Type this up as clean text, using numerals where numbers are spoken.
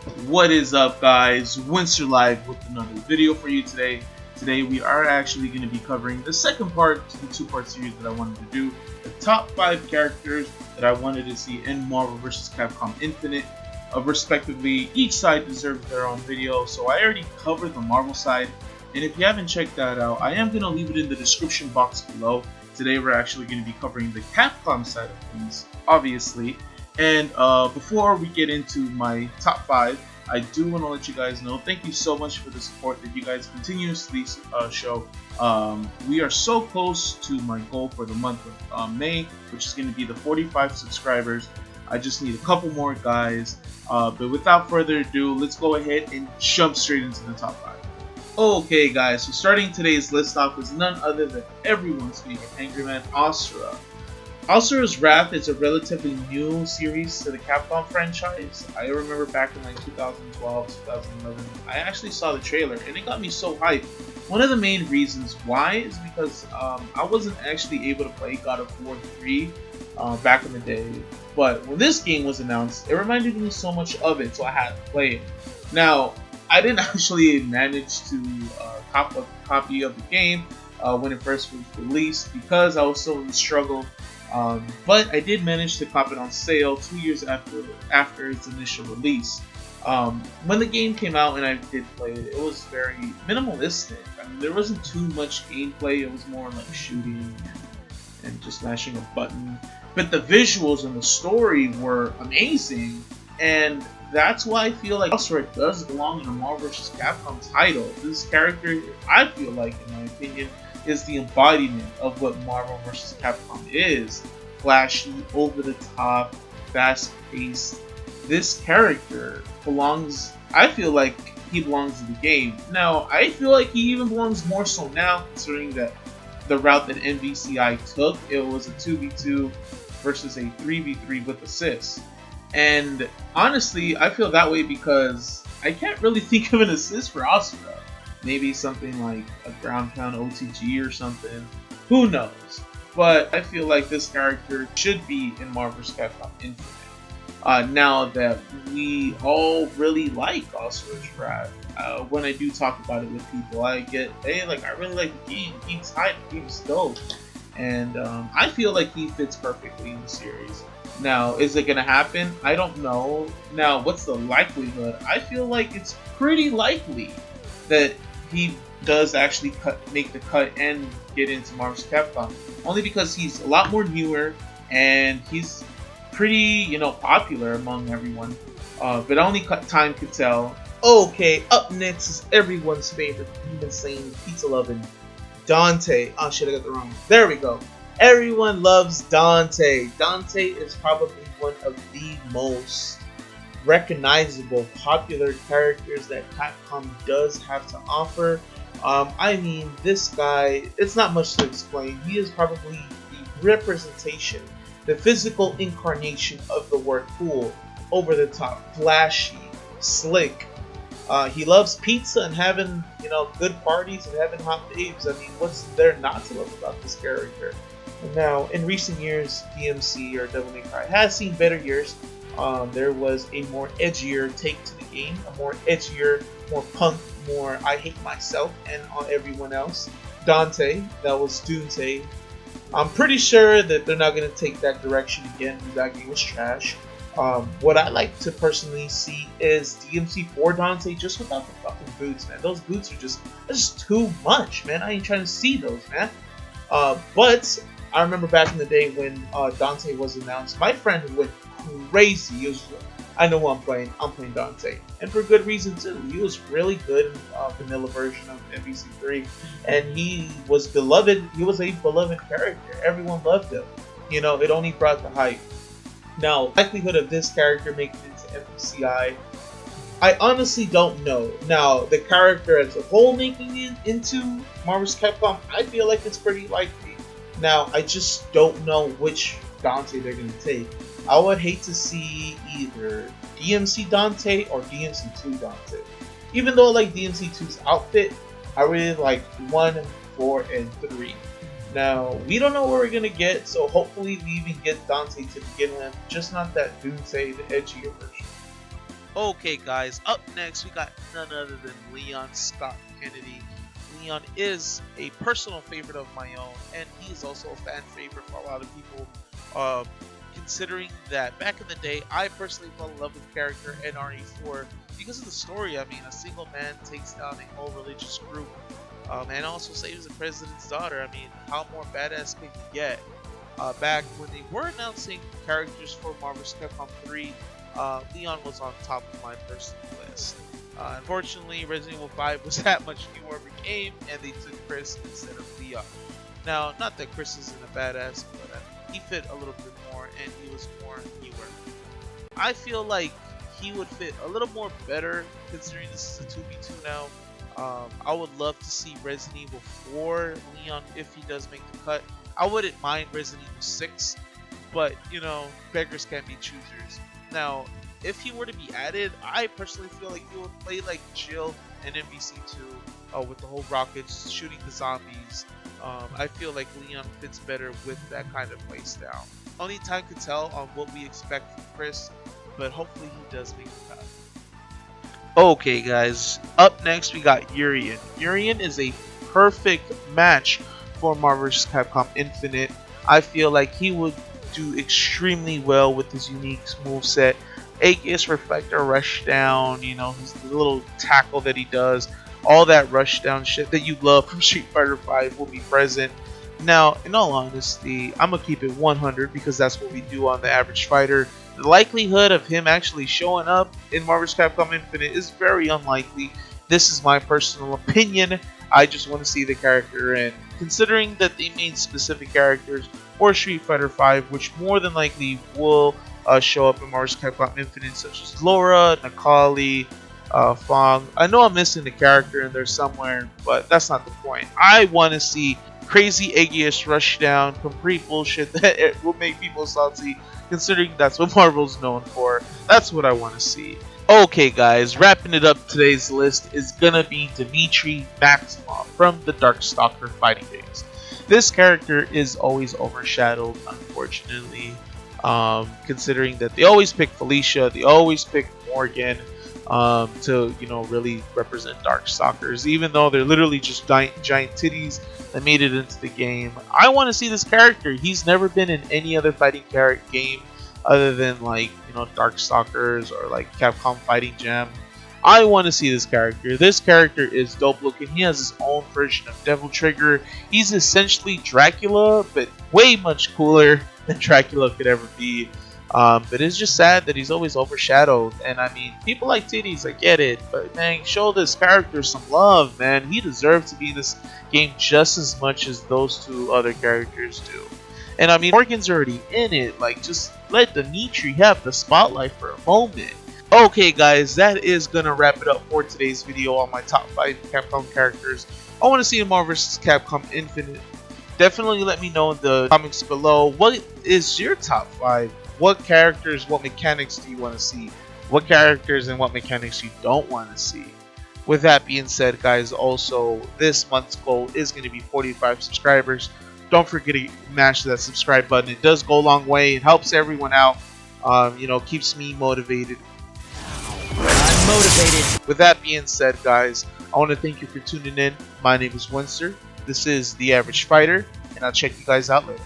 What is up, guys? Wenster live with another video for you today. Today we are actually going to be covering the second part to the two-part series that I wanted to do. The top 5 characters that I wanted to see in Marvel vs. Capcom Infinite. Respectively, each side deserves their own video, so I already covered the Marvel side. And if you haven't checked that out, I am going to leave it in the description box below. Today we're actually going to be covering the Capcom side of things, obviously. And before we get into my top 5, I do want to let you guys know, thank you so much for the support that you guys continuously show. We are so close to my goal for the month of May, which is going to be the 45 subscribers. I just need a couple more, guys. But without further ado, let's go ahead and jump straight into the top 5. Okay, guys, so starting today's list off is none other than everyone's favorite Angry Man, Asura. Asura's Wrath is a relatively new series to the Capcom franchise. I remember back in like 2012, 2011, I actually saw the trailer and it got me so hyped. One of the main reasons why is because I wasn't actually able to play God of War 3 back in the day. But when this game was announced, it reminded me so much of it, so I had to play it. Now, I didn't actually manage to cop a copy of the game when it first was released because I was still in the struggle. But I did manage to cop it on sale 2 years after its initial release. When the game came out and I did play it, it was very minimalistic. I mean, there wasn't too much gameplay. It was more like shooting and just mashing a button. But the visuals and the story were amazing, and that's why I feel like Asura does belong in a Marvel vs. Capcom title. This character, I feel like, in my opinion, is the embodiment of what Marvel vs. Capcom is. Flashy, over the top, fast paced. This character belongs, I feel like he belongs in the game. Now, I feel like he even belongs more so now, considering that the route that MVCI took, it was a 2v2 versus a 3v3 with assists. And honestly, I feel that way because I can't really think of an assist for Asura. Maybe something like a ground pound OTG or something. Who knows? But I feel like this character should be in Marvel vs. Capcom Infinite. Now that we all really like Asura's Wrath, when I do talk about it with people, I get, hey, like, I really like the game. The game's hype, the game's dope. And I feel like he fits perfectly in the series. Now, is it going to happen? I don't know. Now, what's the likelihood? I feel like it's pretty likely that he does actually make the cut and get into Marvel vs. Capcom. Only because he's a lot more newer and he's pretty, popular among everyone. But only time could tell. Okay, up next is everyone's favorite Demon Slayer pizza loving Dante. Oh shit, I got the wrong one. There we go. Everyone loves Dante. Dante is probably one of the most recognizable, popular characters that Capcom does have to offer. I mean, this guy, it's not much to explain. He is probably the representation, the physical incarnation of the word cool, over the top, flashy, slick. He loves pizza and having, good parties and having hot babes. I mean, what's there not to love about this character? Now, in recent years, DMC or Devil May Cry has seen better years. There was a more edgier take to the game, a more edgier, more punk, more I hate myself and on everyone else. Dante, that was Dante. I'm pretty sure that they're not going to take that direction again. That game was trash. What I like to personally see is DMC for Dante just without the fucking boots, man. Those boots are just too much, man. I ain't trying to see those, man. But I remember back in the day when Dante was announced, my friend went crazy. He was, I know who I'm playing. I'm playing Dante, and for good reason too. He was really good in vanilla version of MVC3, and he was beloved. He was a beloved character. Everyone loved him. It only brought the hype. Now, likelihood of this character making it to MVCI, I honestly don't know. Now, the character as a whole making it into Marvel vs. Capcom, I feel like it's pretty likely. Now, I just don't know which Dante they're going to take. I would hate to see either DMC Dante or DMC2 Dante. Even though I like DMC2's outfit, I really like 1, 4, and 3. Now, we don't know what we're going to get, so hopefully we even get Dante to begin with, just not that Dante, the edgier version. Okay, guys, up next we got none other than Leon Scott Kennedy. Leon is a personal favorite of my own, and he is also a fan favorite for a lot of people. Uh, Considering that back in the day, I personally fell in love with the character in RE4 because of the story. I mean, a single man takes down a whole religious group, and also saves the president's daughter. I mean, how more badass can you get? Back when they were announcing characters for Marvel's Capcom 3, Leon was on top of my personal list. Unfortunately, Resident Evil 5 was that much fewer of a game, and they took Chris instead of Leon. Now, not that Chris isn't a badass, but he fit a little bit more, and he was more newer. I feel like he would fit a little more better, considering this is a 2v2 now. I would love to see Resident Evil 4 Leon if he does make the cut. I wouldn't mind Resident Evil 6, but you know, beggars can't be choosers. Now, if he were to be added, I personally feel like he would play like Jill in MVC2 with the whole rockets shooting the zombies. I feel like Leon fits better with that kind of playstyle. Only time can tell on what we expect from Chris, but hopefully he does make the cut. Okay, guys, up next we got Aryan. Aryan is a perfect match for Marvel's Capcom Infinite. I feel like he would do extremely well with his unique moveset. Aegis Reflector Rushdown, you know, his little tackle that he does, all that rushdown shit that you love from Street Fighter 5 will be present. Now, in all honesty, I'm gonna keep it 100 because that's what we do on the average fighter. The likelihood of him actually showing up in Marvel's Capcom Infinite is very unlikely. This is my personal opinion. I just want to see the character, and considering that they made specific characters for Street Fighter 5, which more than likely will show up in Marvel's Capcom Infinite, such as Laura, Nakali, Fong. I know I'm missing the character in there somewhere, but that's not the point. I want to see crazy Aegis Rushdown, complete bullshit that it will make people salty, considering that's what Marvel's known for. That's what I want to see. Okay, guys, wrapping it up, today's list is gonna be Dmitry Maximov from the Darkstalker fighting games. This character is always overshadowed, unfortunately, considering that they always pick Felicia, they always pick Morgan to, you know, really represent Darkstalkers, even though they're literally just giant titties that made it into the game. I want to see this character. He's never been in any other fighting game other than, like, you know, Darkstalkers or like Capcom Fighting Jam. I want to see this character. This character is dope looking. He has his own version of Devil Trigger. He's essentially Dracula, but way much cooler than Dracula could ever be. But it's just sad that he's always overshadowed. And I mean, people like titties, I get it, but man, show this character some love, man. He deserves to be in this game just as much as those two other characters do. And I mean, Morgan's already in it. Like, just let Dmitry have the spotlight for a moment. Okay, guys, that is gonna wrap it up for today's video on my top 5 Capcom characters I want to see in Marvel vs. Capcom Infinite. Definitely let me know in the comments below. What is your top 5? What characters, what mechanics do you want to see? What characters and what mechanics you don't want to see? With that being said, guys, also this month's goal is going to be 45 subscribers. Don't forget to mash that subscribe button. It does go a long way. It helps everyone out. You know, keeps me motivated. I'm motivated. With that being said, guys, I want to thank you for tuning in. My name is Wenster. This is The Average Fighter, and I'll check you guys out later.